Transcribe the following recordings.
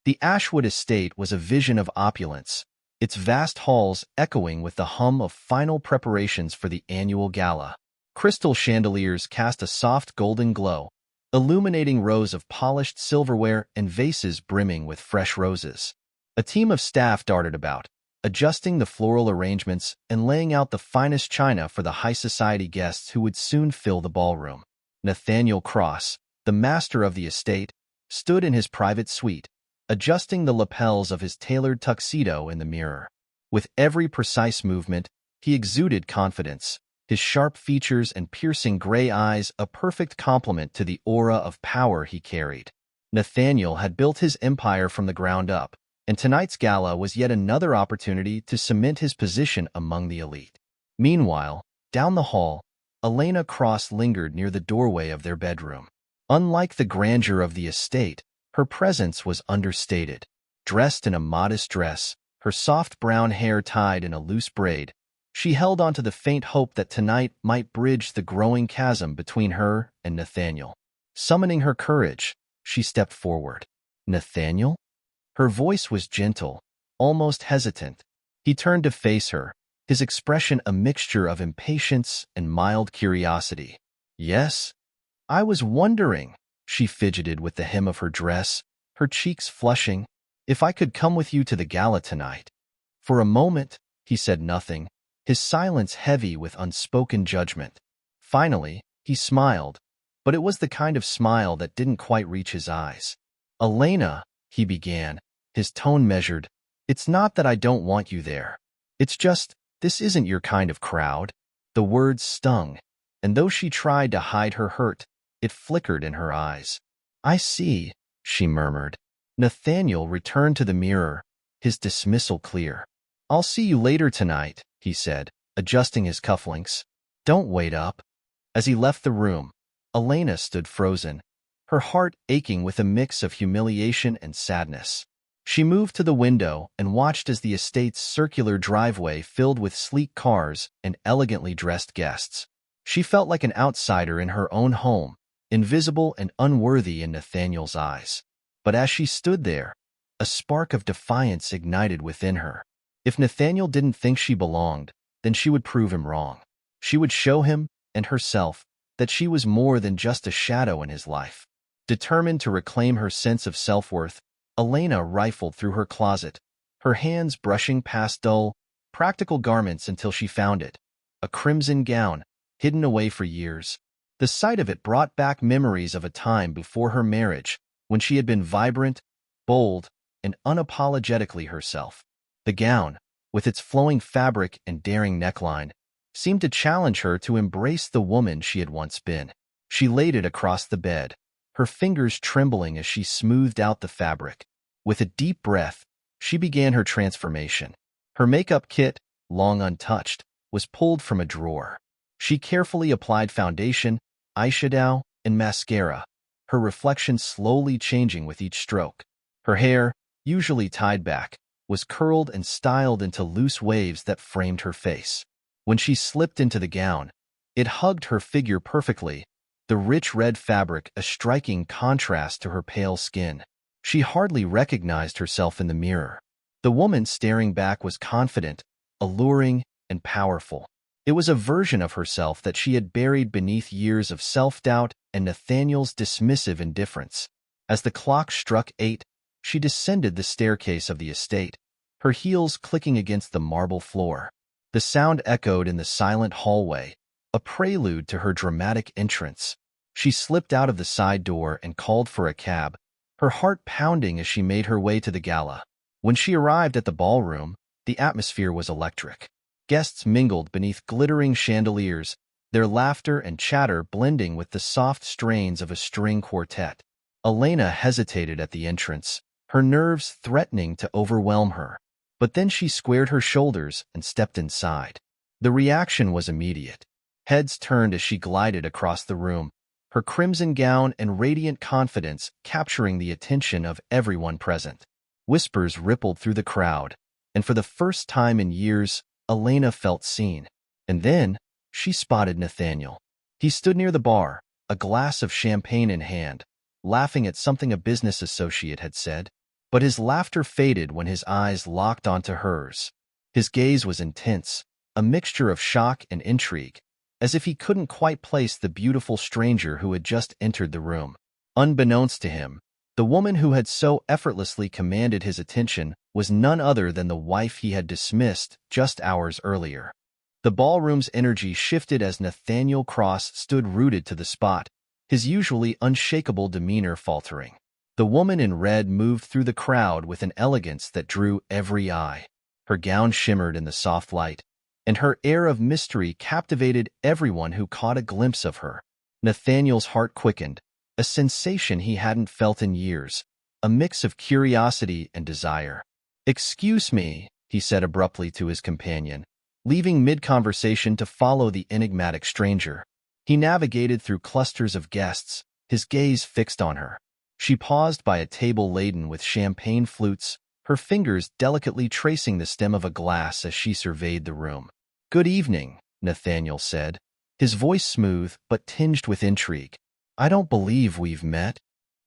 The Ashwood estate was a vision of opulence, its vast halls echoing with the hum of final preparations for the annual gala. Crystal chandeliers cast a soft golden glow, illuminating rows of polished silverware and vases brimming with fresh roses. A team of staff darted about, adjusting the floral arrangements and laying out the finest china for the high society guests who would soon fill the ballroom. Nathaniel Cross, the master of the estate, stood in his private suite, adjusting the lapels of his tailored tuxedo in the mirror. With every precise movement, he exuded confidence, his sharp features and piercing gray eyes a perfect complement to the aura of power he carried. Nathaniel had built his empire from the ground up, and tonight's gala was yet another opportunity to cement his position among the elite. Meanwhile, down the hall, Elena Cross lingered near the doorway of their bedroom. Unlike the grandeur of the estate, her presence was understated. Dressed in a modest dress, her soft brown hair tied in a loose braid, she held on to the faint hope that tonight might bridge the growing chasm between her and Nathaniel. Summoning her courage, she stepped forward. "Nathaniel?" Her voice was gentle, almost hesitant. He turned to face her, his expression a mixture of impatience and mild curiosity. "Yes? I was wondering," she fidgeted with the hem of her dress, her cheeks flushing, "if I could come with you to the gala tonight." For a moment, he said nothing, his silence heavy with unspoken judgment. Finally, he smiled, but it was the kind of smile that didn't quite reach his eyes. "Elena," he began, his tone measured, "it's not that I don't want you there. It's just, this isn't your kind of crowd." The words stung, and though she tried to hide her hurt, it flickered in her eyes. "I see," she murmured. Nathaniel returned to the mirror, his dismissal clear. "I'll see you later tonight," he said, adjusting his cufflinks. "Don't wait up." As he left the room, Elena stood frozen, her heart aching with a mix of humiliation and sadness. She moved to the window and watched as the estate's circular driveway filled with sleek cars and elegantly dressed guests. She felt like an outsider in her own home, invisible and unworthy in Nathaniel's eyes. But as she stood there, a spark of defiance ignited within her. If Nathaniel didn't think she belonged, then she would prove him wrong. She would show him, and herself, that she was more than just a shadow in his life. Determined to reclaim her sense of self-worth, Elena rifled through her closet, her hands brushing past dull, practical garments until she found it, a crimson gown, hidden away for years. The sight of it brought back memories of a time before her marriage, when she had been vibrant, bold, and unapologetically herself. The gown, with its flowing fabric and daring neckline, seemed to challenge her to embrace the woman she had once been. She laid it across the bed, her fingers trembling as she smoothed out the fabric. With a deep breath, she began her transformation. Her makeup kit, long untouched, was pulled from a drawer. She carefully applied foundation, eyeshadow, and mascara, her reflection slowly changing with each stroke. Her hair, usually tied back, was curled and styled into loose waves that framed her face. When she slipped into the gown, it hugged her figure perfectly, the rich red fabric a striking contrast to her pale skin. She hardly recognized herself in the mirror. The woman staring back was confident, alluring, and powerful. It was a version of herself that she had buried beneath years of self-doubt and Nathaniel's dismissive indifference. As the clock struck 8, she descended the staircase of the estate, her heels clicking against the marble floor. The sound echoed in the silent hallway, a prelude to her dramatic entrance. She slipped out of the side door and called for a cab, her heart pounding as she made her way to the gala. When she arrived at the ballroom, the atmosphere was electric. Guests mingled beneath glittering chandeliers, their laughter and chatter blending with the soft strains of a string quartet. Elena hesitated at the entrance, her nerves threatening to overwhelm her. But then she squared her shoulders and stepped inside. The reaction was immediate. Heads turned as she glided across the room, her crimson gown and radiant confidence capturing the attention of everyone present. Whispers rippled through the crowd, and for the first time in years, Elena felt seen. And then, she spotted Nathaniel. He stood near the bar, a glass of champagne in hand, laughing at something a business associate had said. but his laughter faded when his eyes locked onto hers. His gaze was intense, a mixture of shock and intrigue, as if he couldn't quite place the beautiful stranger who had just entered the room. Unbeknownst to him, the woman who had so effortlessly commanded his attention was none other than the wife he had dismissed just hours earlier. The ballroom's energy shifted as Nathaniel Cross stood rooted to the spot, his usually unshakable demeanor faltering. The woman in red moved through the crowd with an elegance that drew every eye. Her gown shimmered in the soft light, and her air of mystery captivated everyone who caught a glimpse of her. Nathaniel's heart quickened, a sensation he hadn't felt in years, a mix of curiosity and desire. "Excuse me," he said abruptly to his companion, leaving mid-conversation to follow the enigmatic stranger. He navigated through clusters of guests, his gaze fixed on her. She paused by a table laden with champagne flutes, her fingers delicately tracing the stem of a glass as she surveyed the room. "Good evening," Nathaniel said, his voice smooth but tinged with intrigue. "I don't believe we've met."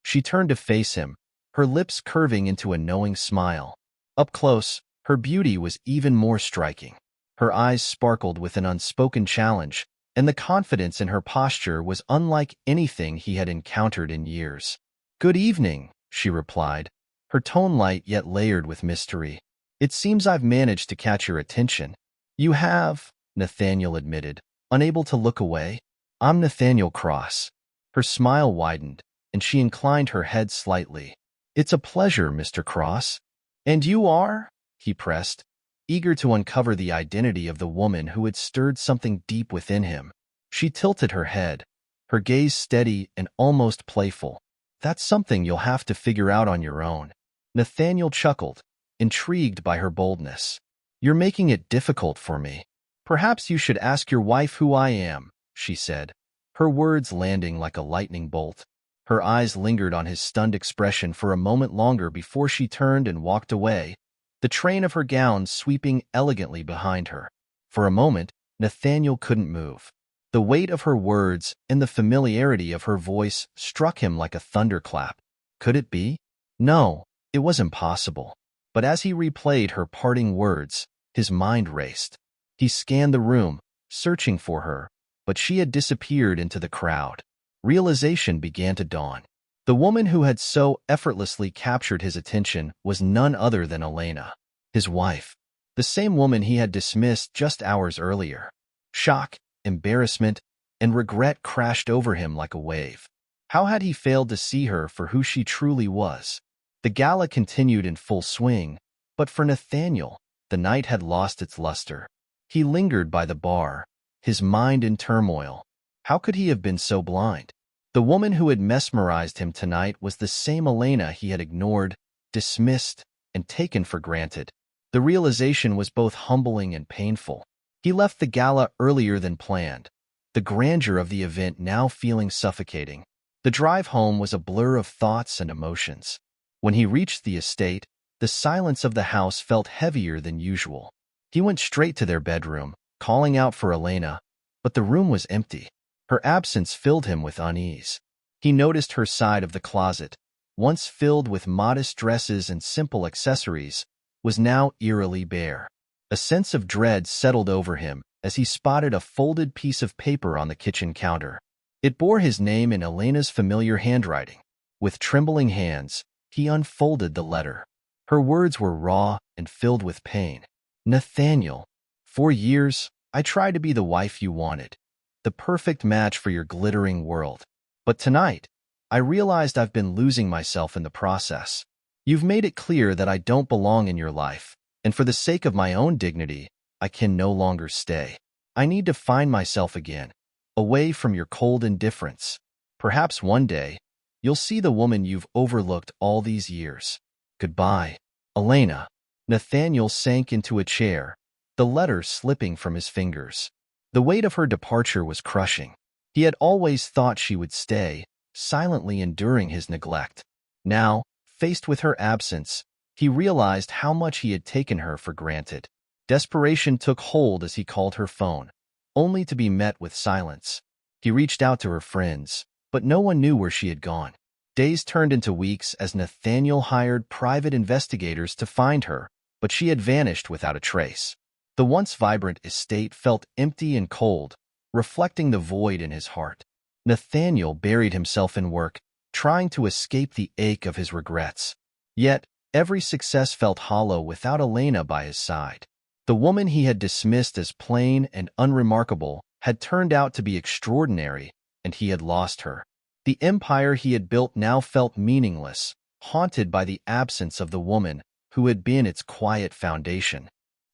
She turned to face him, her lips curving into a knowing smile. Up close, her beauty was even more striking. Her eyes sparkled with an unspoken challenge, and the confidence in her posture was unlike anything he had encountered in years. "Good evening," she replied, her tone light yet layered with mystery. "It seems I've managed to catch your attention." "You have," Nathaniel admitted, unable to look away. "I'm Nathaniel Cross." Her smile widened, and she inclined her head slightly. "It's a pleasure, Mr. Cross." "And you are?" he pressed, eager to uncover the identity of the woman who had stirred something deep within him. She tilted her head, her gaze steady and almost playful. "That's something you'll have to figure out on your own." Nathaniel chuckled, intrigued by her boldness. "You're making it difficult for me." "Perhaps you should ask your wife who I am," she said, her words landing like a lightning bolt. Her eyes lingered on his stunned expression for a moment longer before she turned and walked away, the train of her gown sweeping elegantly behind her. For a moment, Nathaniel couldn't move. The weight of her words and the familiarity of her voice struck him like a thunderclap. Could it be? No, it was impossible. But as he replayed her parting words, his mind raced. He scanned the room, searching for her, but she had disappeared into the crowd. Realization began to dawn. The woman who had so effortlessly captured his attention was none other than Elena, his wife, the same woman he had dismissed just hours earlier. Shock, embarrassment, and regret crashed over him like a wave. How had he failed to see her for who she truly was? The gala continued in full swing, but for Nathaniel, the night had lost its luster. He lingered by the bar, his mind in turmoil. How could he have been so blind? The woman who had mesmerized him tonight was the same Elena he had ignored, dismissed, and taken for granted. The realization was both humbling and painful. He left the gala earlier than planned, the grandeur of the event now feeling suffocating. The drive home was a blur of thoughts and emotions. When he reached the estate, the silence of the house felt heavier than usual. He went straight to their bedroom, calling out for Elena, but the room was empty. Her absence filled him with unease. He noticed her side of the closet, once filled with modest dresses and simple accessories, was now eerily bare. A sense of dread settled over him as he spotted a folded piece of paper on the kitchen counter. It bore his name in Elena's familiar handwriting. With trembling hands, he unfolded the letter. Her words were raw and filled with pain. "Nathaniel, for years, I tried to be the wife you wanted, the perfect match for your glittering world. But tonight, I realized I've been losing myself in the process. You've made it clear that I don't belong in your life, and for the sake of my own dignity, I can no longer stay. I need to find myself again, away from your cold indifference. Perhaps one day, you'll see the woman you've overlooked all these years. Goodbye, Elena." Nathaniel sank into a chair, the letter slipping from his fingers. The weight of her departure was crushing. He had always thought she would stay, silently enduring his neglect. Now, faced with her absence, he realized how much he had taken her for granted. Desperation took hold as he called her phone, only to be met with silence. He reached out to her friends, but no one knew where she had gone. Days turned into weeks as Nathaniel hired private investigators to find her, but she had vanished without a trace. The once vibrant estate felt empty and cold, reflecting the void in his heart. Nathaniel buried himself in work, trying to escape the ache of his regrets. Yet, every success felt hollow without Elena by his side. The woman he had dismissed as plain and unremarkable had turned out to be extraordinary, and he had lost her. The empire he had built now felt meaningless, haunted by the absence of the woman who had been its quiet foundation.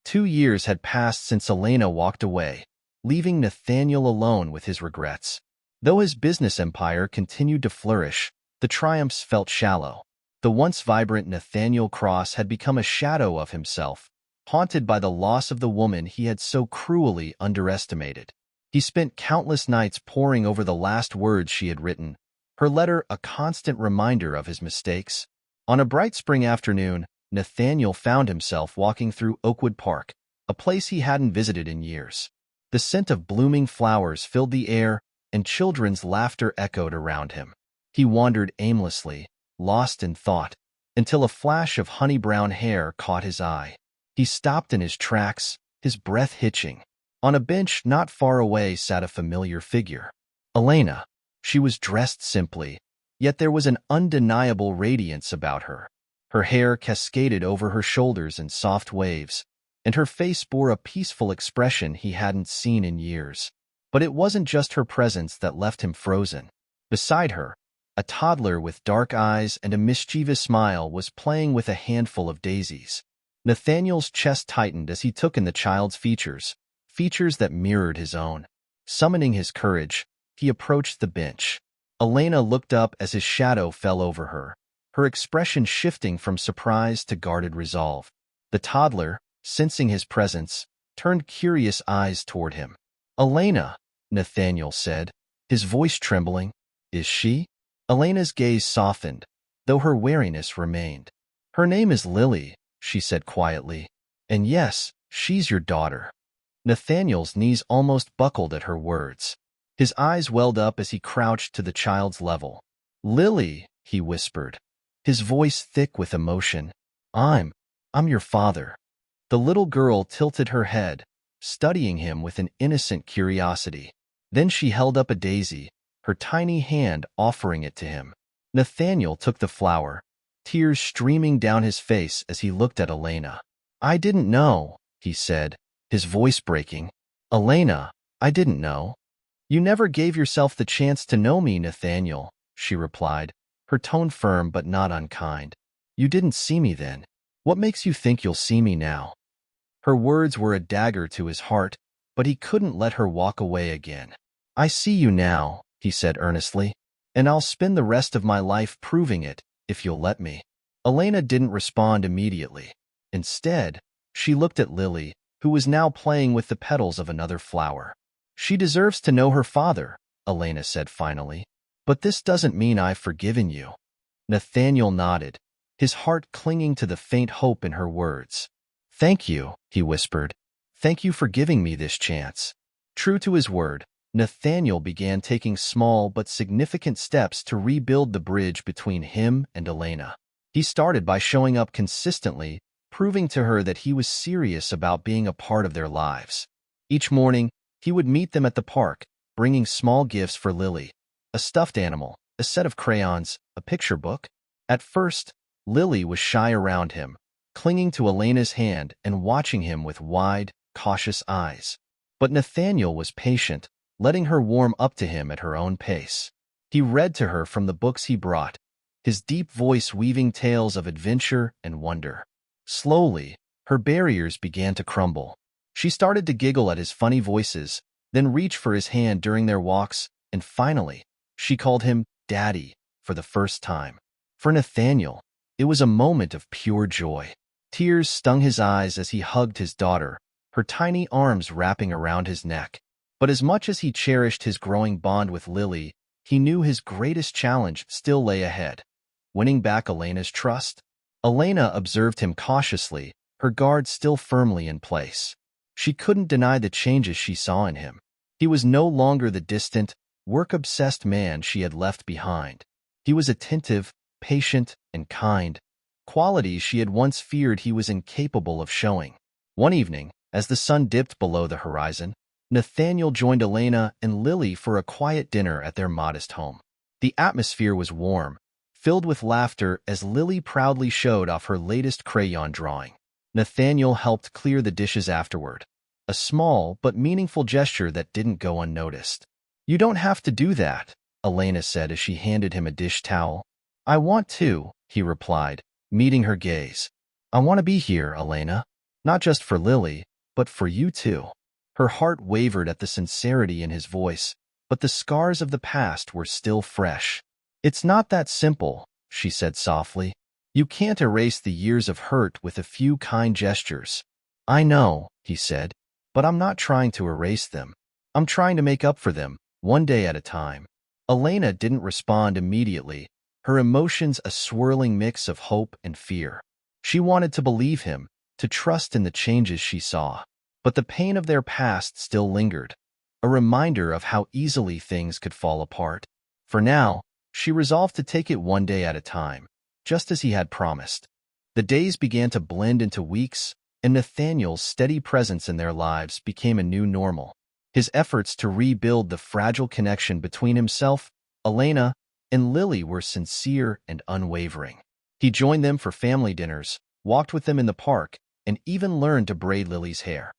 2 years had passed since Elena walked away, leaving Nathaniel alone with his regrets. Though his business empire continued to flourish, the triumphs felt shallow. The once vibrant Nathaniel Cross had become a shadow of himself, haunted by the loss of the woman he had so cruelly underestimated. He spent countless nights poring over the last words she had written, her letter a constant reminder of his mistakes. On a bright spring afternoon, Nathaniel found himself walking through Oakwood Park, a place he hadn't visited in years. The scent of blooming flowers filled the air, and children's laughter echoed around him. He wandered aimlessly, lost in thought, until a flash of honey-brown hair caught his eye. He stopped in his tracks, his breath hitching. On a bench not far away sat a familiar figure. Elena. She was dressed simply, yet there was an undeniable radiance about her. Her hair cascaded over her shoulders in soft waves, and her face bore a peaceful expression he hadn't seen in years. But it wasn't just her presence that left him frozen. Beside her, a toddler with dark eyes and a mischievous smile was playing with a handful of daisies. Nathaniel's chest tightened as he took in the child's features that mirrored his own. Summoning his courage, he approached the bench. Elena looked up as his shadow fell over her, her expression shifting from surprise to guarded resolve. The toddler, sensing his presence, turned curious eyes toward him. "Elena," Nathaniel said, his voice trembling. "Is she?" Elena's gaze softened, though her wariness remained. "Her name is Lily," she said quietly. "And yes, she's your daughter." Nathaniel's knees almost buckled at her words. His eyes welled up as he crouched to the child's level. "Lily," he whispered, his voice thick with emotion. I'm your father." The little girl tilted her head, studying him with an innocent curiosity. Then she held up a daisy, her tiny hand offering it to him. Nathaniel took the flower, tears streaming down his face as he looked at Elena. "I didn't know," he said, his voice breaking. "Elena, I didn't know." "You never gave yourself the chance to know me, Nathaniel," she replied, her tone firm but not unkind. "You didn't see me then. What makes you think you'll see me now?" Her words were a dagger to his heart, but he couldn't let her walk away again. "I see you now," he said earnestly, "and I'll spend the rest of my life proving it, if you'll let me." Elena didn't respond immediately. Instead, she looked at Lily, who was now playing with the petals of another flower. "She deserves to know her father," Elena said finally. "But this doesn't mean I've forgiven you." Nathaniel nodded, his heart clinging to the faint hope in her words. "Thank you," he whispered. "Thank you for giving me this chance." True to his word, Nathaniel began taking small but significant steps to rebuild the bridge between him and Elena. He started by showing up consistently, proving to her that he was serious about being a part of their lives. Each morning, he would meet them at the park, bringing small gifts for Lily, a stuffed animal, a set of crayons, a picture book. At first, Lily was shy around him, clinging to Elena's hand and watching him with wide, cautious eyes. But Nathaniel was patient, letting her warm up to him at her own pace. He read to her from the books he brought, his deep voice weaving tales of adventure and wonder. Slowly, her barriers began to crumble. She started to giggle at his funny voices, then reach for his hand during their walks, and finally, she called him Daddy for the first time. For Nathaniel, it was a moment of pure joy. Tears stung his eyes as he hugged his daughter, her tiny arms wrapping around his neck. But as much as he cherished his growing bond with Lily, he knew his greatest challenge still lay ahead: winning back Elena's trust. Elena observed him cautiously, her guard still firmly in place. She couldn't deny the changes she saw in him. He was no longer the distant, work-obsessed man she had left behind. He was attentive, patient, and kind, qualities she had once feared he was incapable of showing. One evening, as the sun dipped below the horizon, Nathaniel joined Elena and Lily for a quiet dinner at their modest home. The atmosphere was warm, filled with laughter as Lily proudly showed off her latest crayon drawing. Nathaniel helped clear the dishes afterward, a small but meaningful gesture that didn't go unnoticed. "You don't have to do that," Elena said as she handed him a dish towel. "I want to," he replied, meeting her gaze. "I want to be here, Elena. Not just for Lily, but for you too." Her heart wavered at the sincerity in his voice, but the scars of the past were still fresh. "It's not that simple," she said softly. "You can't erase the years of hurt with a few kind gestures." "I know," he said, "but I'm not trying to erase them. I'm trying to make up for them, one day at a time." Elena didn't respond immediately, her emotions a swirling mix of hope and fear. She wanted to believe him, to trust in the changes she saw. But the pain of their past still lingered, a reminder of how easily things could fall apart. For now, she resolved to take it one day at a time, just as he had promised. The days began to blend into weeks, and Nathaniel's steady presence in their lives became a new normal. His efforts to rebuild the fragile connection between himself, Elena, and Lily were sincere and unwavering. He joined them for family dinners, walked with them in the park, and even learned to braid Lily's hair,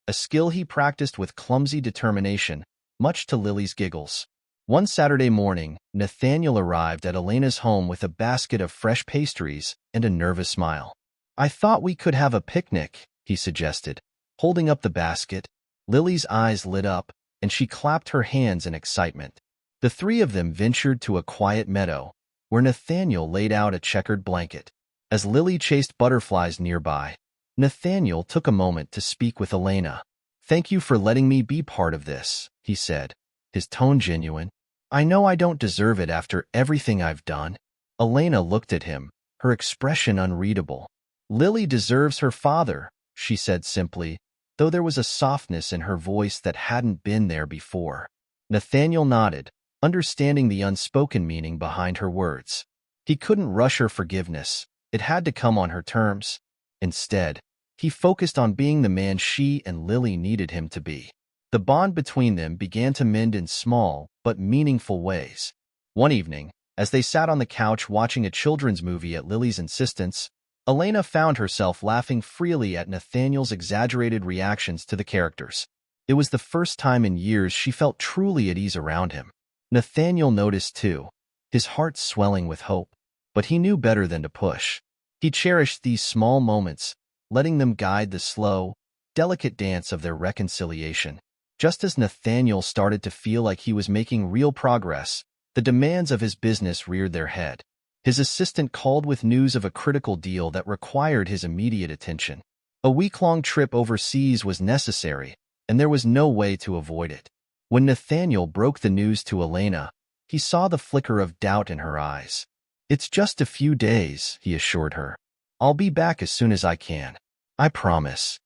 a skill he practiced with clumsy determination, much to Lily's giggles. One Saturday morning, Nathaniel arrived at Elena's home with a basket of fresh pastries and a nervous smile. "I thought we could have a picnic," he suggested, holding up the basket. Lily's eyes lit up, and she clapped her hands in excitement. The three of them ventured to a quiet meadow, where Nathaniel laid out a checkered blanket. As Lily chased butterflies nearby, Nathaniel took a moment to speak with Elena. "Thank you for letting me be part of this," he said, his tone genuine. "I know I don't deserve it after everything I've done." Elena looked at him, her expression unreadable. "Lily deserves her father," she said simply, though there was a softness in her voice that hadn't been there before. Nathaniel nodded, understanding the unspoken meaning behind her words. He couldn't rush her forgiveness. It had to come on her terms. Instead, he focused on being the man she and Lily needed him to be. The bond between them began to mend in small but meaningful ways. One evening, as they sat on the couch watching a children's movie at Lily's insistence, Elena found herself laughing freely at Nathaniel's exaggerated reactions to the characters. It was the first time in years she felt truly at ease around him. Nathaniel noticed too, his heart swelling with hope, but he knew better than to push. He cherished these small moments, letting them guide the slow, delicate dance of their reconciliation. Just as Nathaniel started to feel like he was making real progress, the demands of his business reared their head. His assistant called with news of a critical deal that required his immediate attention. A week-long trip overseas was necessary, and there was no way to avoid it. When Nathaniel broke the news to Elena, he saw the flicker of doubt in her eyes. "It's just a few days," he assured her. "I'll be back as soon as I can. I promise."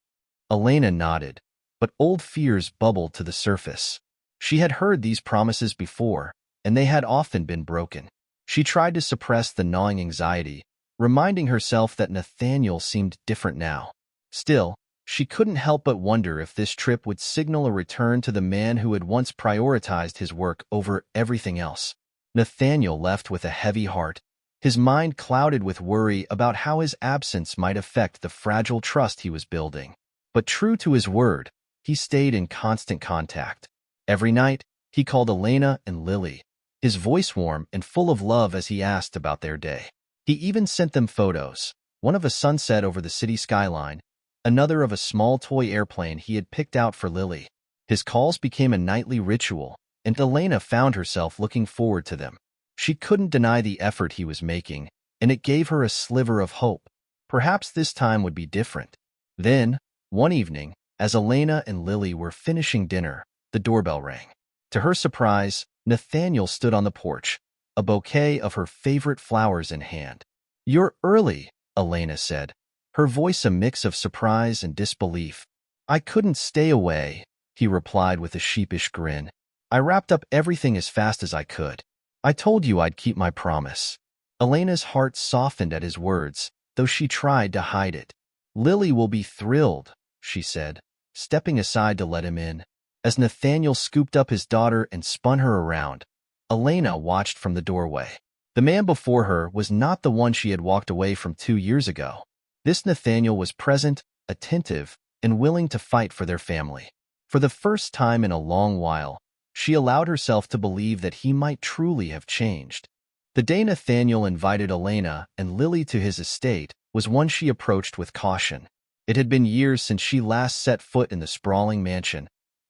Elena nodded, but old fears bubbled to the surface. She had heard these promises before, and they had often been broken. She tried to suppress the gnawing anxiety, reminding herself that Nathaniel seemed different now. Still, she couldn't help but wonder if this trip would signal a return to the man who had once prioritized his work over everything else. Nathaniel left with a heavy heart, his mind clouded with worry about how his absence might affect the fragile trust he was building. But true to his word, he stayed in constant contact. Every night, he called Elena and Lily, his voice warm and full of love as he asked about their day. He even sent them photos, one of a sunset over the city skyline, another of a small toy airplane he had picked out for Lily. His calls became a nightly ritual, and Elena found herself looking forward to them. She couldn't deny the effort he was making, and it gave her a sliver of hope. Perhaps this time would be different. Then, one evening, as Elena and Lily were finishing dinner, the doorbell rang. To her surprise, Nathaniel stood on the porch, a bouquet of her favorite flowers in hand. "You're early," Elena said, her voice a mix of surprise and disbelief. "I couldn't stay away," he replied with a sheepish grin. "I wrapped up everything as fast as I could." I told you I'd keep my promise. Elena's heart softened at his words, though she tried to hide it. Lily will be thrilled, she said, stepping aside to let him in. As Nathaniel scooped up his daughter and spun her around, Elena watched from the doorway. The man before her was not the one she had walked away from 2 years ago. This Nathaniel was present, attentive, and willing to fight for their family. For the first time in a long while, she allowed herself to believe that he might truly have changed. The day Nathaniel invited Elena and Lily to his estate was one she approached with caution. It had been years since she last set foot in the sprawling mansion,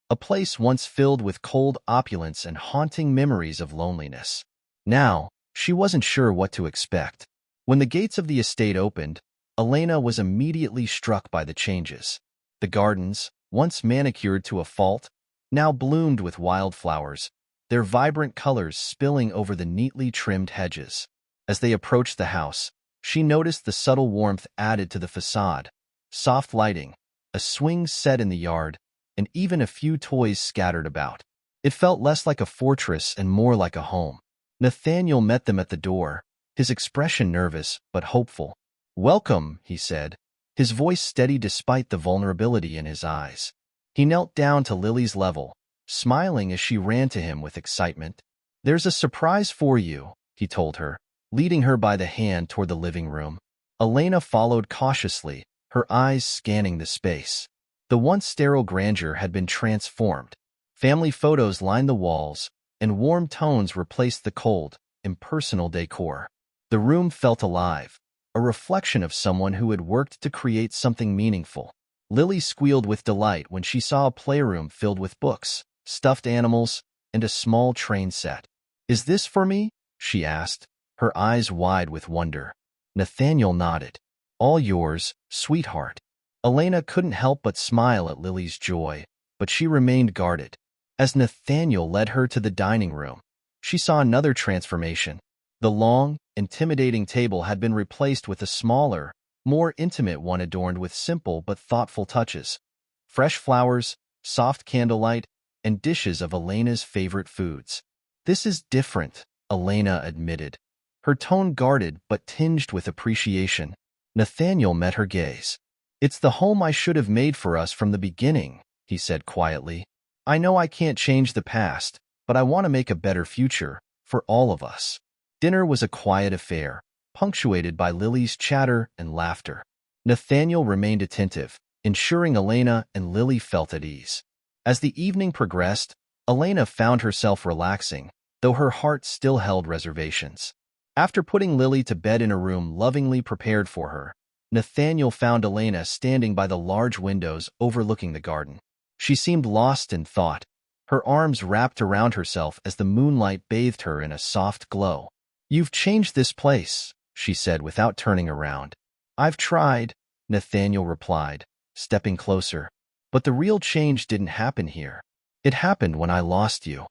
a place once filled with cold opulence and haunting memories of loneliness. Now, she wasn't sure what to expect. When the gates of the estate opened, Elena was immediately struck by the changes. The gardens, once manicured to a fault, now bloomed with wildflowers, their vibrant colors spilling over the neatly trimmed hedges. As they approached the house, she noticed the subtle warmth added to the facade, soft lighting, a swing set in the yard, and even a few toys scattered about. It felt less like a fortress and more like a home. Nathaniel met them at the door, his expression nervous but hopeful. "Welcome," he said, his voice steady despite the vulnerability in his eyes. He knelt down to Lily's level, smiling as she ran to him with excitement. "There's a surprise for you," he told her, leading her by the hand toward the living room. Elena followed cautiously, her eyes scanning the space. The once sterile grandeur had been transformed. Family photos lined the walls, and warm tones replaced the cold, impersonal decor. The room felt alive, a reflection of someone who had worked to create something meaningful. Lily squealed with delight when she saw a playroom filled with books, stuffed animals, and a small train set. "Is this for me?" she asked, her eyes wide with wonder. Nathaniel nodded. "All yours, sweetheart." Elena couldn't help but smile at Lily's joy, but she remained guarded. As Nathaniel led her to the dining room, she saw another transformation. The long, intimidating table had been replaced with a smaller, more intimate one adorned with simple but thoughtful touches. Fresh flowers, soft candlelight, and dishes of Elena's favorite foods. "This is different," Elena admitted, her tone guarded but tinged with appreciation. Nathaniel met her gaze. "It's the home I should have made for us from the beginning," he said quietly. "I know I can't change the past, but I want to make a better future for all of us." Dinner was a quiet affair, punctuated by Lily's chatter and laughter. Nathaniel remained attentive, ensuring Elena and Lily felt at ease. As the evening progressed, Elena found herself relaxing, though her heart still held reservations. After putting Lily to bed in a room lovingly prepared for her, Nathaniel found Elena standing by the large windows overlooking the garden. She seemed lost in thought, her arms wrapped around herself as the moonlight bathed her in a soft glow. "You've changed this place," she said without turning around. "I've tried," Nathaniel replied, stepping closer. "But the real change didn't happen here. It happened when I lost you."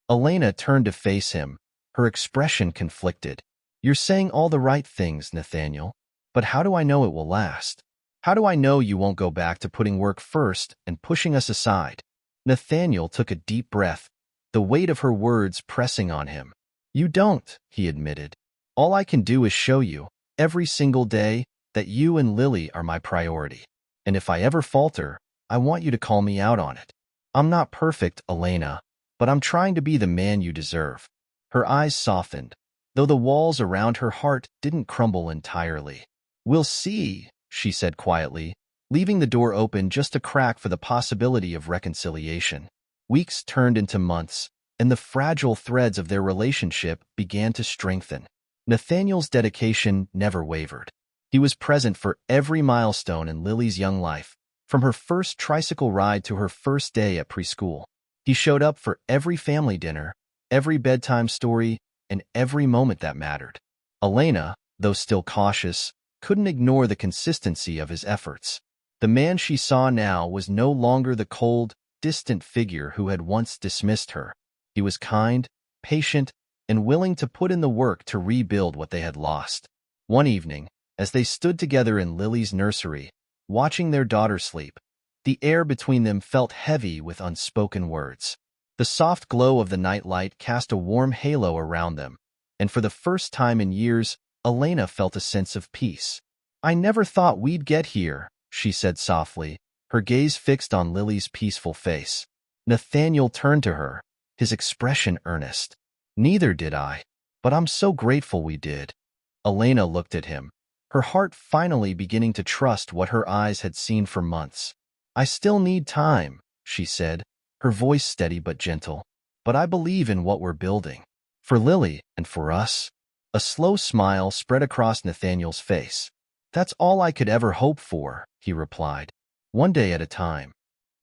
Elena turned to face him, her expression conflicted. "You're saying all the right things, Nathaniel, but how do I know it will last? How do I know you won't go back to putting work first and pushing us aside?" Nathaniel took a deep breath, the weight of her words pressing on him. "You don't," he admitted. "All I can do is show you, every single day, that you and Lily are my priority. And if I ever falter, I want you to call me out on it. I'm not perfect, Elena, but I'm trying to be the man you deserve." Her eyes softened, though the walls around her heart didn't crumble entirely. "We'll see," she said quietly, leaving the door open just a crack for the possibility of reconciliation. Weeks turned into months, and the fragile threads of their relationship began to strengthen. Nathaniel's dedication never wavered. He was present for every milestone in Lily's young life, from her first tricycle ride to her first day at preschool. He showed up for every family dinner, every bedtime story, and every moment that mattered. Elena, though still cautious, couldn't ignore the consistency of his efforts. The man she saw now was no longer the cold, distant figure who had once dismissed her. He was kind, patient, and willing to put in the work to rebuild what they had lost. One evening, as they stood together in Lily's nursery, watching their daughter sleep, the air between them felt heavy with unspoken words. The soft glow of the nightlight cast a warm halo around them, and for the first time in years, Elena felt a sense of peace. "I never thought we'd get here," she said softly, her gaze fixed on Lily's peaceful face. Nathaniel turned to her, his expression earnest. "Neither did I, but I'm so grateful we did." Elena looked at him, her heart finally beginning to trust what her eyes had seen for months. "I still need time," she said, her voice steady but gentle. "But I believe in what we're building. For Lily and for us." A slow smile spread across Nathaniel's face. "That's all I could ever hope for," he replied. "One day at a time."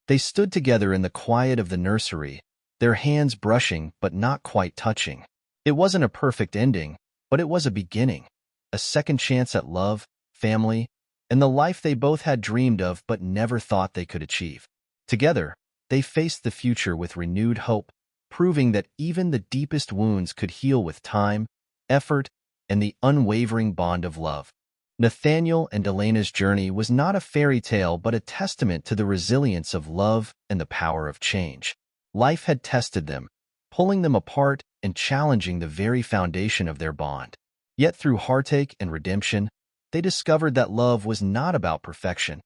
They stood together in the quiet of the nursery, their hands brushing but not quite touching. It wasn't a perfect ending, but it was a beginning. A second chance at love, family, and the life they both had dreamed of but never thought they could achieve. Together, they faced the future with renewed hope, proving that even the deepest wounds could heal with time, effort, and the unwavering bond of love. Nathaniel and Elena's journey was not a fairy tale but a testament to the resilience of love and the power of change. Life had tested them, pulling them apart and challenging the very foundation of their bond. Yet through heartache and redemption, they discovered that love was not about perfection.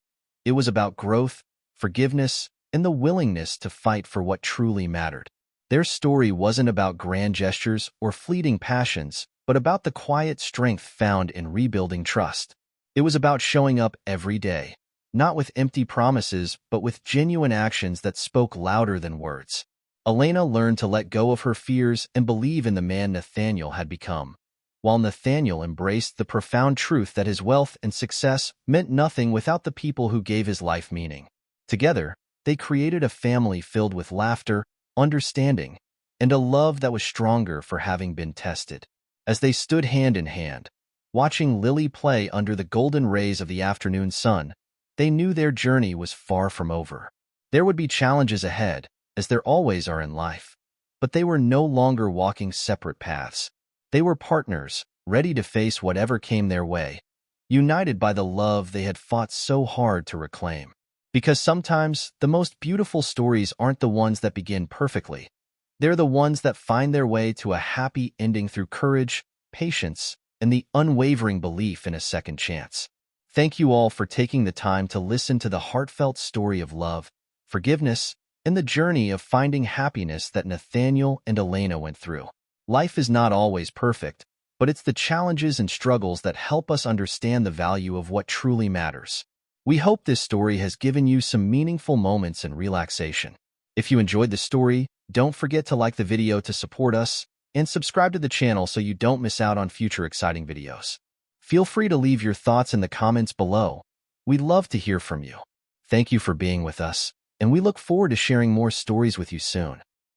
It was about growth, forgiveness, and the willingness to fight for what truly mattered. Their story wasn't about grand gestures or fleeting passions, but about the quiet strength found in rebuilding trust. It was about showing up every day, not with empty promises, but with genuine actions that spoke louder than words. Elena learned to let go of her fears and believe in the man Nathaniel had become, while Nathaniel embraced the profound truth that his wealth and success meant nothing without the people who gave his life meaning. Together, they created a family filled with laughter, understanding, and a love that was stronger for having been tested. As they stood hand in hand, watching Lily play under the golden rays of the afternoon sun, they knew their journey was far from over. There would be challenges ahead, as there always are in life, but they were no longer walking separate paths. They were partners, ready to face whatever came their way, united by the love they had fought so hard to reclaim. Because sometimes the most beautiful stories aren't the ones that begin perfectly. They're the ones that find their way to a happy ending through courage, patience, and the unwavering belief in a second chance. Thank you all for taking the time to listen to the heartfelt story of love, forgiveness, and the journey of finding happiness that Nathaniel and Elena went through. Life is not always perfect, but it's the challenges and struggles that help us understand the value of what truly matters. We hope this story has given you some meaningful moments and relaxation. If you enjoyed the story, don't forget to like the video to support us and subscribe to the channel so you don't miss out on future exciting videos. Feel free to leave your thoughts in the comments below. We'd love to hear from you. Thank you for being with us, and we look forward to sharing more stories with you soon.